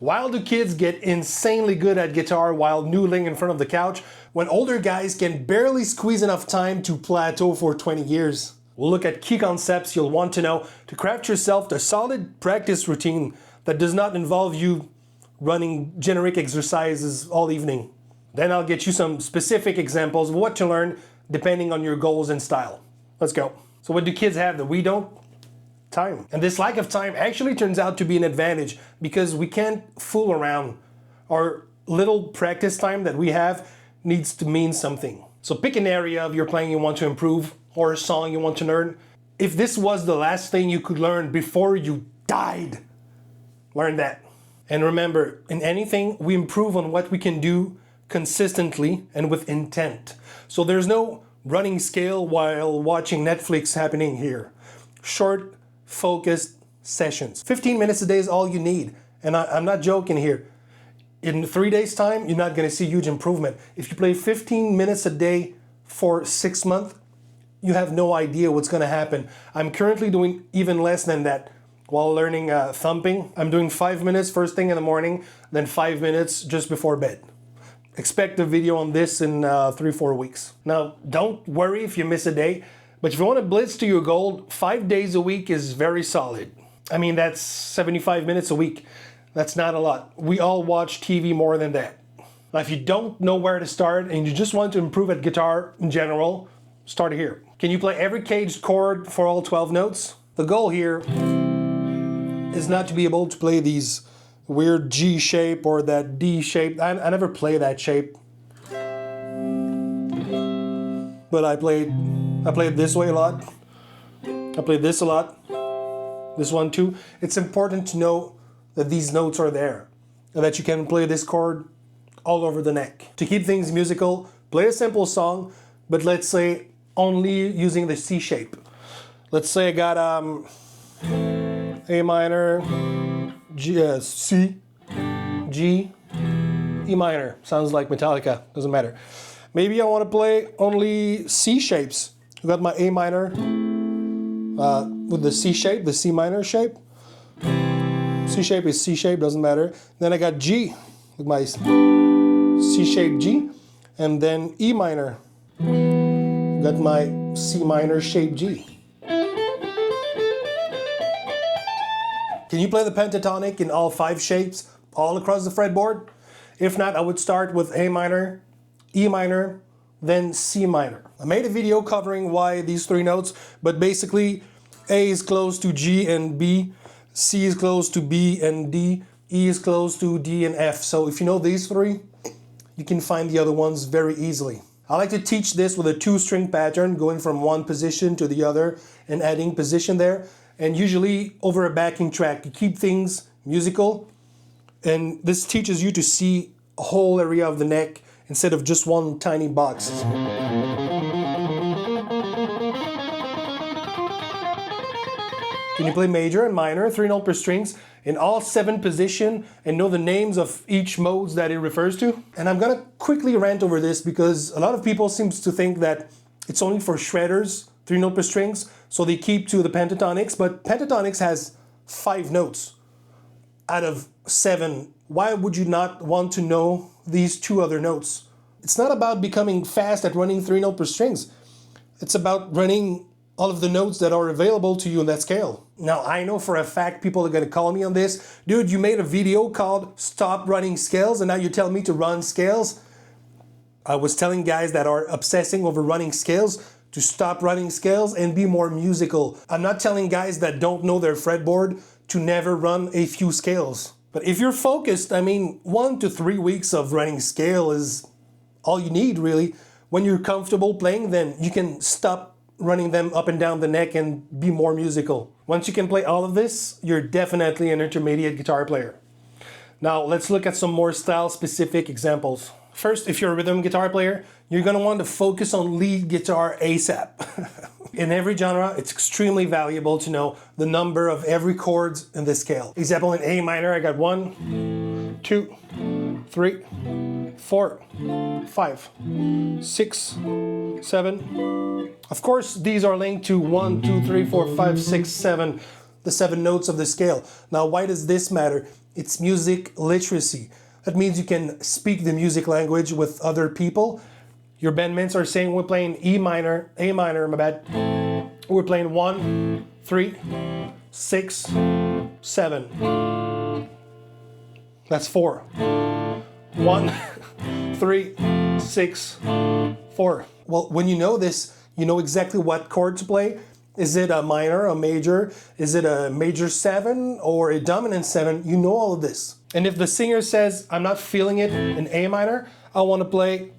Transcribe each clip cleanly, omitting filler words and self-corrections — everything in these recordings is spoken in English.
While do kids get insanely good at guitar while noodling in front of the couch, when older guys can barely squeeze enough time to plateau for 20 years? We'll look at key concepts you'll want to know to craft yourself a solid practice routine that does not involve you running generic exercises all evening. Then I'll get you some specific examples of what to learn depending on your goals and style. Let's go. So what do kids have that we don't? Time. And this lack of time actually turns out to be an advantage because we can't fool around. Our little practice time that we have needs to mean something. So pick an area of your playing you want to improve or a song you want to learn. If this was the last thing you could learn before you died, learn that. And remember, in anything, we improve on what we can do consistently and with intent. So there's no running scale while watching Netflix happening here. Short, focused sessions. 15 minutes a day is all you need. And I'm not joking here. In 3 days' time, you're not gonna see huge improvement. If you play 15 minutes a day for 6 months, you have no idea what's gonna happen. I'm currently doing even less than that. While learning thumping, I'm doing 5 minutes first thing in the morning, then 5 minutes just before bed. Expect a video on this in 3-4 weeks. Now, don't worry if you miss a day, but if you want to blitz to your goal, 5 days a week is very solid. I mean, that's 75 minutes a week. That's not a lot. We all watch TV more than that. Now, if you don't know where to start and you just want to improve at guitar in general, start here. Can you play every caged chord for all 12 notes? The goal here is not to be able to play these weird G shape or that D shape. I never play that shape. But I played this way a lot. I played this a lot. This one too. It's important to know that these notes are there and that you can play this chord all over the neck. To keep things musical, play a simple song, but let's say only using the C shape. Let's say I got A minor, G, C, G, E minor. Sounds like Metallica, doesn't matter. Maybe I want to play only C shapes. I got my A minor with the C shape, the C minor shape. C shape is C shape, doesn't matter. Then I got G with my C shape G. And then E minor. Got my C minor shape G. Can you play the pentatonic in all 5 shapes, all across the fretboard? If not, I would start with A minor, E minor, then C minor. I made a video covering why these 3 notes, but basically A is close to G and B, C is close to B and D, E is close to D and F. So if you know these 3, you can find the other ones very easily. I like to teach this with a 2-string pattern, going from one position to the other and adding position there. And usually over a backing track to keep things musical. And this teaches you to see a whole area of the neck instead of just one tiny box. Can you play major and minor, 3 note per strings, in all 7 positions and know the names of each modes that it refers to? And I'm gonna quickly rant over this because a lot of people seem to think that it's only for shredders, 3 note per strings, so they keep to the pentatonics, but pentatonics has 5 notes out of 7. Why would you not want to know these 2 other notes? It's not about becoming fast at running 3 note per strings. It's about running all of the notes that are available to you in that scale. Now, I know for a fact people are gonna call me on this. Dude, you made a video called Stop Running Scales and now you're telling me to run scales? I was telling guys that are obsessing over running scales to stop running scales and be more musical. I'm not telling guys that don't know their fretboard to never run a few scales. But if you're focused, I mean, 1 to 3 weeks of running scale is all you need, really. When you're comfortable playing, then you can stop running them up and down the neck and be more musical. Once you can play all of this, you're definitely an intermediate guitar player. Now, let's look at some more style-specific examples. First, if you're a rhythm guitar player, you're gonna want to focus on lead guitar ASAP. In every genre, it's extremely valuable to know the number of every chord in the scale. Example, in A minor, I got 1, 2, 3, 4, 5, 6, 7. Of course, these are linked to 1, 2, 3, 4, 5, 6, 7, the 7 notes of the scale. Now, why does this matter? It's music literacy. That means you can speak the music language with other people. Your bandmates are saying we're playing E minor, A minor, my bad. We're playing 1, 3, 6, 7. That's 4. 1, 3, 6, 4. Well, when you know this, you know exactly what chord to play. Is it a minor, a major? Is it a major 7 or a dominant 7? You know all of this. And if the singer says, I'm not feeling it in A minor, I want to play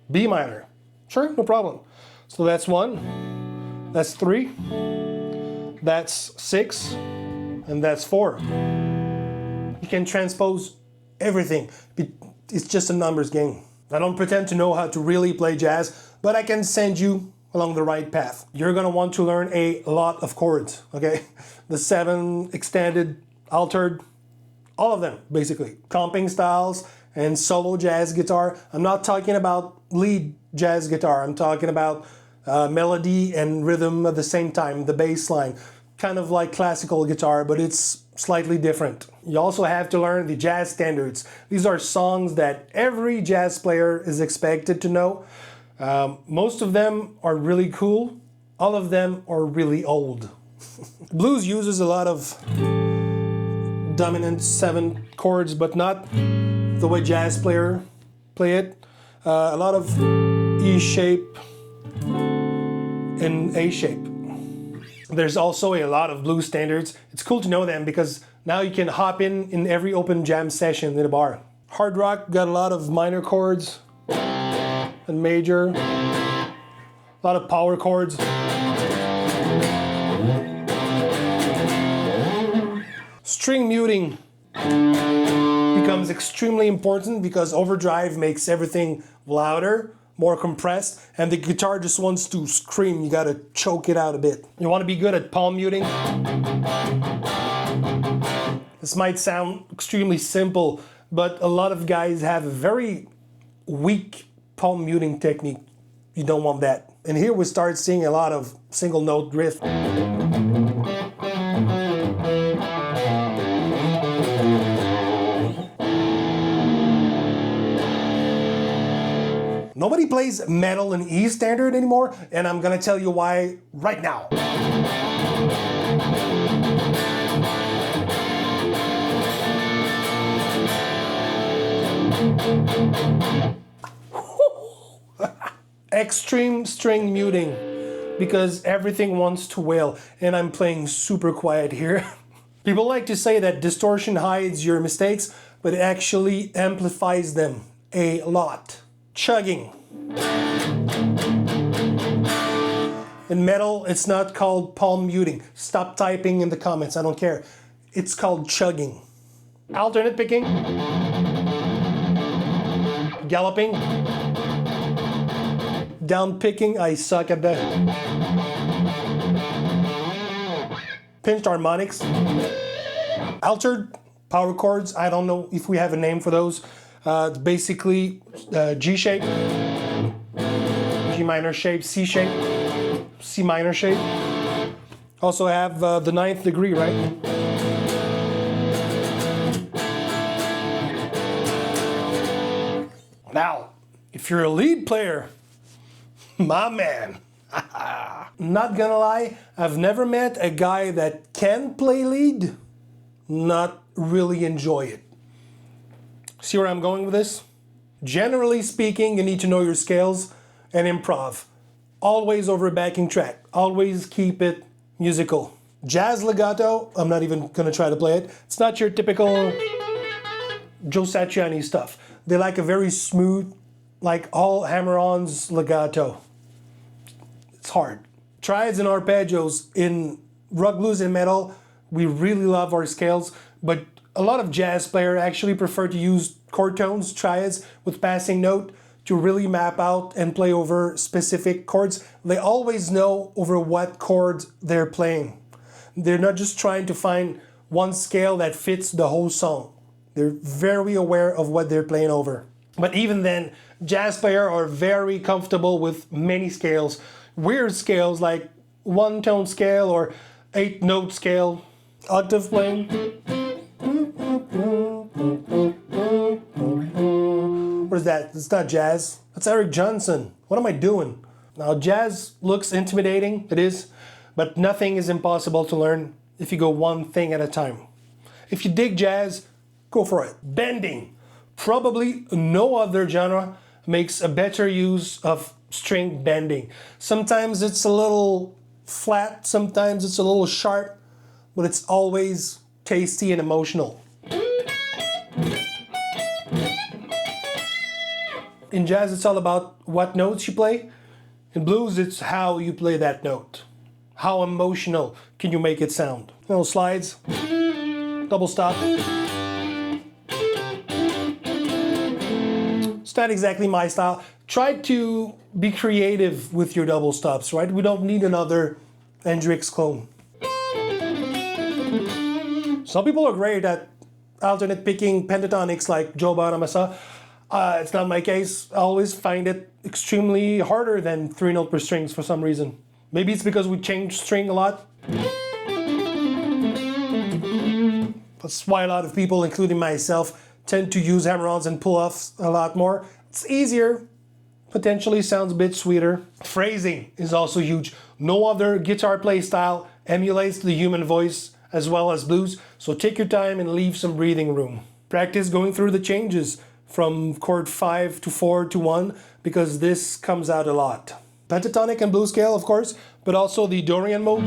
B minor. Sure, no problem. So that's 1, that's 3, that's 6, and that's 4. You can transpose everything. It's just a numbers game. I don't pretend to know how to really play jazz, but I can send you along the right path. You're gonna want to learn a lot of chords, okay? The 7, extended, altered, all of them, basically. Comping styles and solo jazz guitar. I'm not talking about lead jazz guitar. I'm talking about melody and rhythm at the same time, the bass line. Kind of like classical guitar, but it's slightly different. You also have to learn the jazz standards. These are songs that every jazz player is expected to know. Most of them are really cool. All of them are really old. Blues uses a lot of dominant 7 chords, but not the way jazz player play it. A lot of E shape and A shape. There's also a lot of blues standards. It's cool to know them because now you can hop in every open jam session in a bar. Hard rock got a lot of minor chords and major, a lot of power chords. String muting becomes extremely important because overdrive makes everything louder, more compressed, and the guitar just wants to scream. You gotta choke it out a bit. You wanna be good at palm muting. This might sound extremely simple, but a lot of guys have a very weak palm muting technique. You don't want that. And here we start seeing a lot of single note drift. Nobody plays metal in E standard anymore, and I'm gonna tell you why right now. Extreme string muting, because everything wants to wail, and I'm playing super quiet here. People like to say that distortion hides your mistakes, but it actually amplifies them a lot. Chugging. In metal, it's not called palm muting. Stop typing in the comments, I don't care. It's called chugging. Alternate picking. Galloping. Down picking, I suck at that. Pinched harmonics. Altered power chords, I don't know if we have a name for those. Basically G shape, G minor shape, C shape, C minor shape. Also have the 9th degree, right? Now, if you're a lead player, my man, not gonna lie, I've never met a guy that can play lead, not really enjoy it. See where I'm going with this? Generally speaking, you need to know your scales and improv. Always over a backing track. Always keep it musical. Jazz legato, I'm not even gonna try to play it. It's not your typical Joe Satriani stuff. They like a very smooth, like all hammer-ons legato. It's hard. Triads and arpeggios in rock, blues, and metal, we really love our scales, but a lot of jazz players actually prefer to use chord tones, triads, with passing note to really map out and play over specific chords. They always know over what chords they're playing. They're not just trying to find one scale that fits the whole song. They're very aware of what they're playing over. But even then, jazz players are very comfortable with many scales. Weird scales like 1-tone scale or 8-note scale, octave playing. What is that? It's not jazz. That's Eric Johnson. What am I doing? Now, jazz looks intimidating. It is. But nothing is impossible to learn if you go one thing at a time. If you dig jazz, go for it. Bending. Probably no other genre makes a better use of string bending. Sometimes it's a little flat, sometimes it's a little sharp, but it's always tasty and emotional. In jazz, it's all about what notes you play. In blues, it's how you play that note. How emotional can you make it sound? You know, slides, double stop. It's not exactly my style. Try to be creative with your double stops, right? We don't need another Hendrix clone. Some people are great at alternate picking pentatonics like Joe Bonamassa. It's not my case. I always find it extremely harder than 3-note per strings for some reason. Maybe it's because we change string a lot. That's why a lot of people, including myself, tend to use hammer-ons and pull-offs a lot more. It's easier, potentially sounds a bit sweeter. Phrasing is also huge. No other guitar play style emulates the human voice as well as blues, so take your time and leave some breathing room. Practice going through the changes from chord 5 to 4 to 1, because this comes out a lot. Pentatonic and blues scale, of course, but also the Dorian mode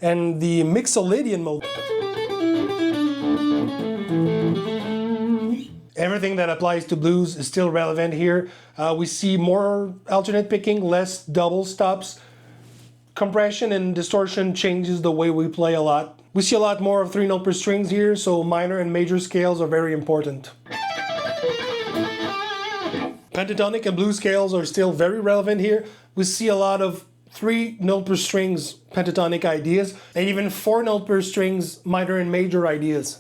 and the Mixolydian mode. Everything that applies to blues is still relevant here. We see more alternate picking, less double stops. Compression and distortion changes the way we play a lot. We see a lot more of 3-note per strings here, so minor and major scales are very important. Pentatonic and blues scales are still very relevant here. We see a lot of 3-note per strings pentatonic ideas, and even 4-note per strings minor and major ideas.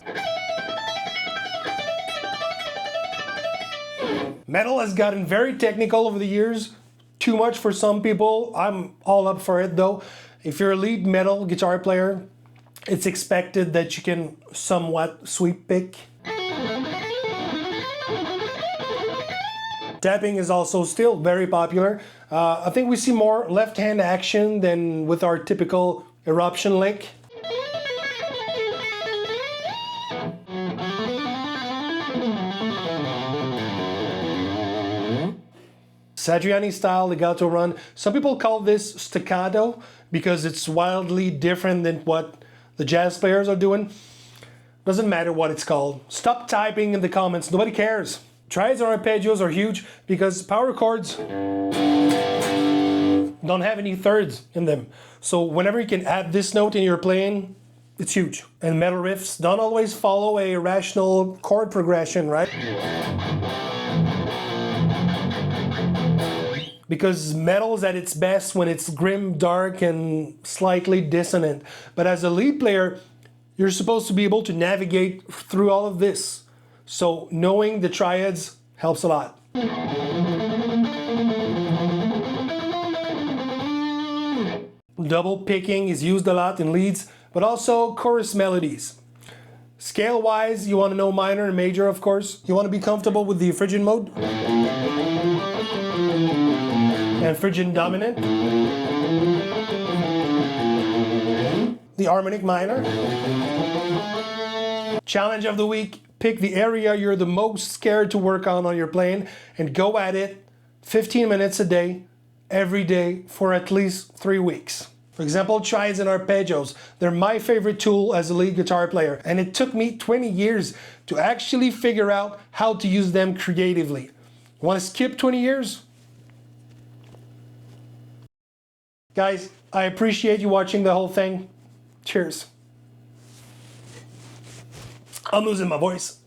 Metal has gotten very technical over the years. Too much for some people. I'm all up for it though. If you're a lead metal guitar player, it's expected that you can somewhat sweep pick. Tapping is also still very popular. I think we see more left-hand action than with our typical eruption lick. Satriani style legato run. Some people call this staccato because it's wildly different than what the jazz players are doing. Doesn't matter what it's called. Stop typing in the comments, nobody cares. Triads or arpeggios are huge because power chords don't have any thirds in them. So whenever you can add this note in your playing, it's huge. And metal riffs don't always follow a rational chord progression, right? Because metal is at its best when it's grim, dark, and slightly dissonant. But as a lead player, you're supposed to be able to navigate through all of this. So knowing the triads helps a lot. Double picking is used a lot in leads, but also chorus melodies. Scale-wise, you want to know minor and major, of course. You want to be comfortable with the Phrygian mode and Phrygian dominant. The harmonic minor. Challenge of the week. Pick the area you're the most scared to work on your playing and go at it 15 minutes a day, every day for at least 3 weeks. For example, triads and arpeggios. They're my favorite tool as a lead guitar player, and it took me 20 years to actually figure out how to use them creatively. Want to skip 20 years? Guys, I appreciate you watching the whole thing. Cheers. I'm losing my voice.